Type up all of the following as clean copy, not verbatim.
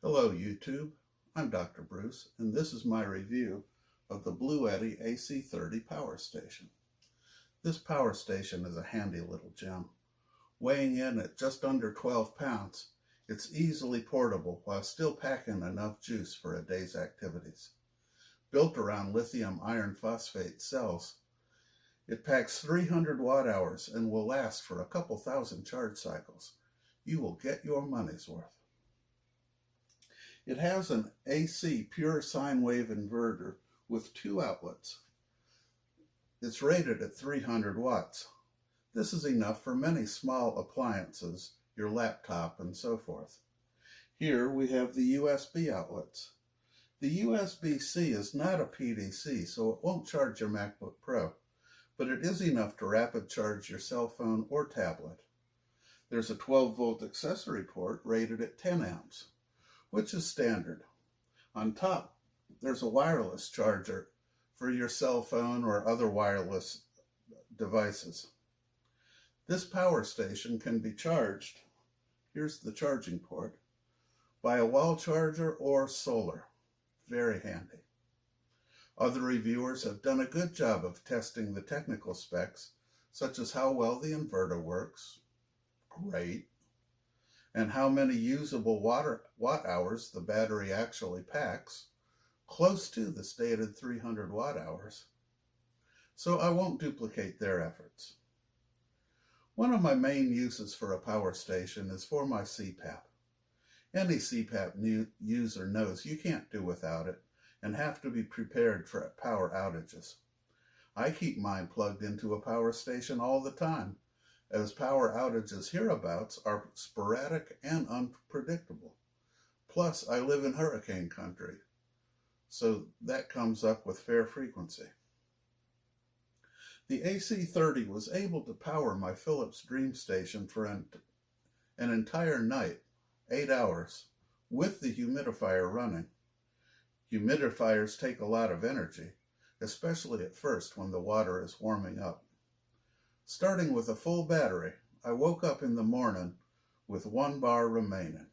Hello YouTube, I'm Dr. Bruce and this is my review of the Bluetti AC30 power station. This power station is a handy little gem. Weighing in at just under 12 pounds, it's easily portable while still packing enough juice for a day's activities. Built around lithium iron phosphate cells, it packs 300 watt hours and will last for a couple thousand charge cycles. You will get your money's worth. It has an AC pure sine wave inverter with 2 outlets. It's rated at 300 watts. This is enough for many small appliances, your laptop and so forth. Here we have the USB outlets. The USB-C is not a PDC, so it won't charge your MacBook Pro, but it is enough to rapid charge your cell phone or tablet. There's a 12-volt accessory port rated at 10 amps. Which is standard. On top, there's a wireless charger for your cell phone or other wireless devices. This power station can be charged, here's the charging port, by a wall charger or solar. Very handy. Other reviewers have done a good job of testing the technical specs, such as how well the inverter works, great, and how many usable watt hours the battery actually packs, close to the stated 300 watt hours. So I won't duplicate their efforts. One of my main uses for a power station is for my CPAP. Any CPAP user knows you can't do without it and have to be prepared for power outages. I keep mine plugged into a power station all the time, as power outages hereabouts are sporadic and unpredictable. Plus, I live in hurricane country, so that comes up with fair frequency. The AC30 was able to power my Philips Dream Station for an entire night, 8 hours, with the humidifier running. Humidifiers take a lot of energy, especially at first when the water is warming up. Starting with a full battery, I woke up in the morning with 1 bar remaining.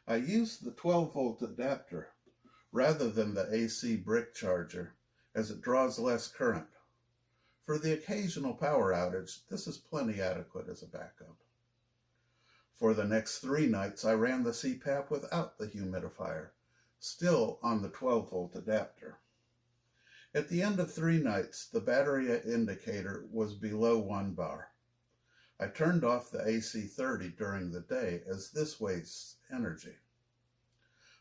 I used the 12-volt adapter rather than the AC brick charger, as it draws less current. For the occasional power outage, this is plenty adequate as a backup. For the next 3 nights, I ran the CPAP without the humidifier, still on the 12-volt adapter. At the end of 3 nights, the battery indicator was below 1 bar. I turned off the AC30 during the day as this wastes energy.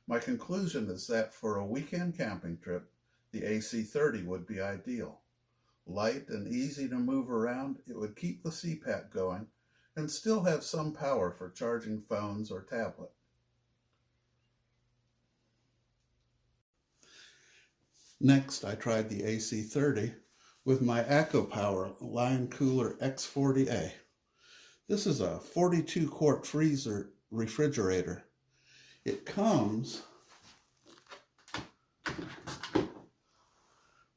My conclusion is that for a weekend camping trip, the AC30 would be ideal. Light and easy to move around, it would keep the CPAP going and still have some power for charging phones or tablet. Next, I tried the AC30 with my ACOPower Lion Cooler X40A. This is a 42-quart refrigerator. It comes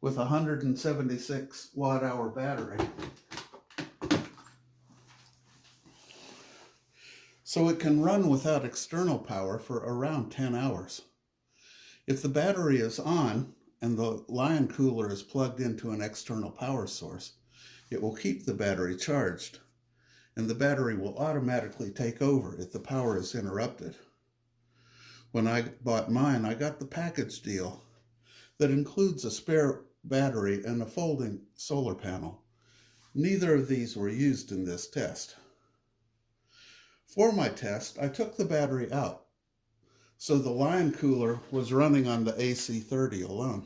with a 176 watt-hour battery. So it can run without external power for around 10 hours. If the battery is on, and the Lion Cooler is plugged into an external power source, it will keep the battery charged, and the battery will automatically take over if the power is interrupted. When I bought mine, I got the package deal that includes a spare battery and a folding solar panel. Neither of these were used in this test. For my test, I took the battery out, so the Lion Cooler was running on the AC30 alone.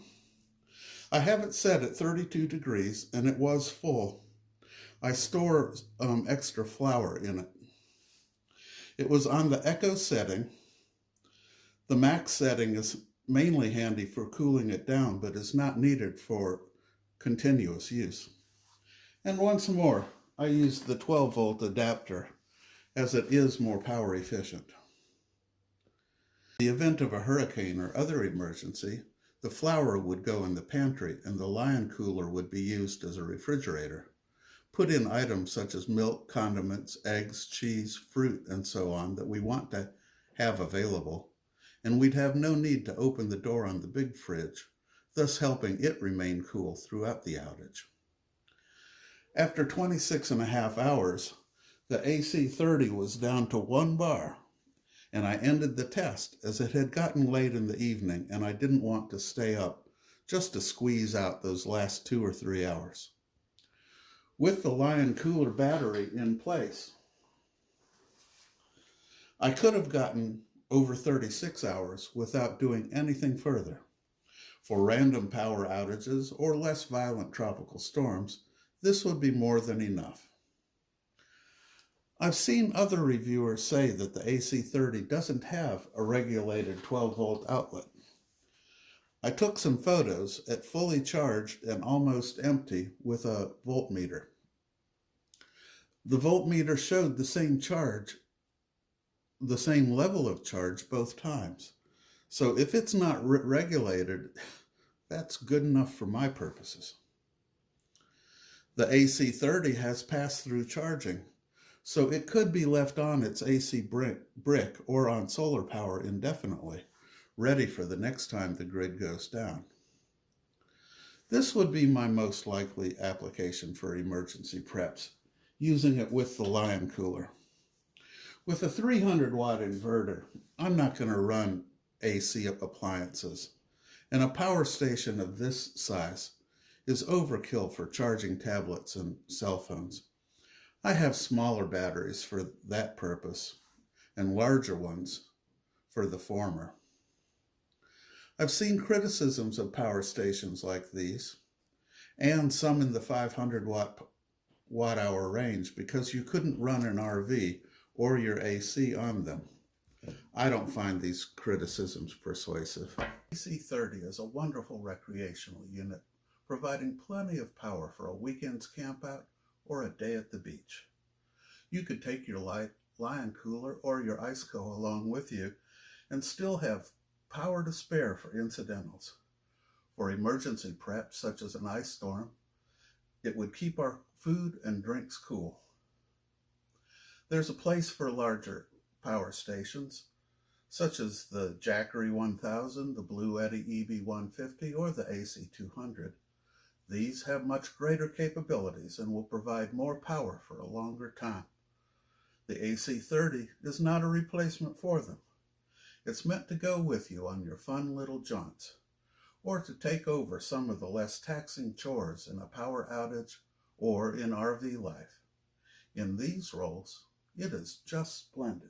I have it set at 32 degrees and it was full. I store extra flour in it. It was on the Echo setting. The max setting is mainly handy for cooling it down, but is not needed for continuous use. And once more, I used the 12-volt adapter as it is more power efficient. In the event of a hurricane or other emergency, the flour would go in the pantry and the Lion Cooler would be used as a refrigerator. Put in items such as milk, condiments, eggs, cheese, fruit, and so on that we want to have available, and we'd have no need to open the door on the big fridge, thus helping it remain cool throughout the outage. After 26 and a half hours, the AC30 was down to 1 bar, and I ended the test as it had gotten late in the evening and I didn't want to stay up just to squeeze out those last 2 or 3 hours. With the Lion Cooler battery in place, I could have gotten over 36 hours without doing anything further. For random power outages or less violent tropical storms, this would be more than enough. I've seen other reviewers say that the AC30 doesn't have a regulated 12-volt outlet. I took some photos at fully charged and almost empty with a voltmeter. The voltmeter showed the same level of charge both times. So if it's not regulated, that's good enough for my purposes. The AC30 has pass-through charging, so it could be left on its AC brick or on solar power indefinitely, ready for the next time the grid goes down. This would be my most likely application for emergency preps, using it with the Lion Cooler. With a 300-watt inverter, I'm not going to run AC appliances, and a power station of this size is overkill for charging tablets and cell phones. I have smaller batteries for that purpose and larger ones for the former. I've seen criticisms of power stations like these and some in the 500 watt hour range because you couldn't run an RV or your AC on them. I don't find these criticisms persuasive. AC30 is a wonderful recreational unit, providing plenty of power for a weekend's campout or a day at the beach. You could take your Lion Cooler or your Iceco along with you and still have power to spare for incidentals. For emergency prep, such as an ice storm, it would keep our food and drinks cool. There's a place for larger power stations, such as the Jackery 1000, the Bluetti EB150, or the AC200. These have much greater capabilities and will provide more power for a longer time. The AC30 is not a replacement for them. It's meant to go with you on your fun little jaunts, or to take over some of the less taxing chores in a power outage or in RV life. In these roles, it is just splendid.